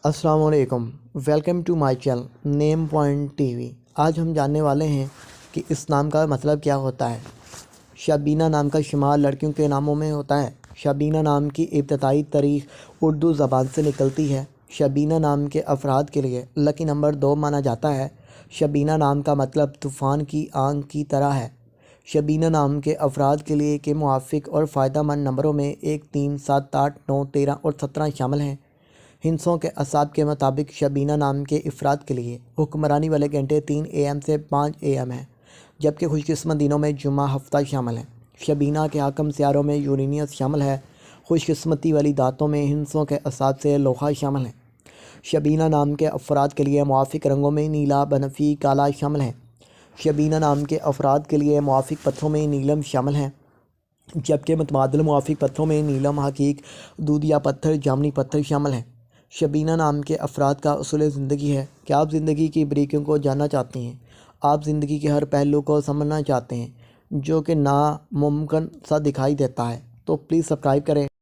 السلام علیکم، welcome to my channel name point TV وی۔ آج ہم جاننے والے ہیں کہ اس نام کا مطلب کیا ہوتا ہے۔ شبینہ نام کا شمار لڑکیوں کے ناموں میں ہوتا ہے۔ شبینہ نام کی ابتدائی تاریخ اردو زبان سے نکلتی ہے۔ شبینہ نام کے افراد کے لیے لکی نمبر 2 مانا جاتا ہے۔ شبینہ نام کا مطلب طوفان کی آنکھ کی طرح ہے۔ شبینہ نام کے افراد کے لیے کے موافق اور فائدہ مند نمبروں میں 1، 3، 7، 8، 9، 13 اور 17 شامل ہیں۔ ہندسوں کے اعصاب کے مطابق شبینہ نام کے افراد کے لیے حکمرانی والے گھنٹے 3 AM سے 5 AM ہیں، جبکہ خوش قسمت دنوں میں جمعہ ہفتہ شامل ہیں۔ شبینہ کے حاکم سیاروں میں یورینس شامل ہے۔ خوش قسمتی والی دھاتوں میں ہندسوں کے اعصاب سے لوہا شامل ہیں۔ شبینہ نام کے افراد کے لیے موافق رنگوں میں نیلا، بنفشی، کالا شامل ہیں۔ شبینہ نام کے افراد کے لیے موافق پتھروں میں نیلم شامل ہیں، جبکہ متبادل موافق پتھروں میں نیلم، حقیق، دودھیا پتھر، جامنی پتھر شامل ہیں۔ شبینہ نام کے افراد کا اصول زندگی ہے کہ آپ زندگی کی باریکیوں کو جاننا چاہتے ہیں۔ آپ زندگی کے ہر پہلو کو سمجھنا چاہتے ہیں جو کہ ناممکن سا دکھائی دیتا ہے۔ تو پلیز سبسکرائب کریں۔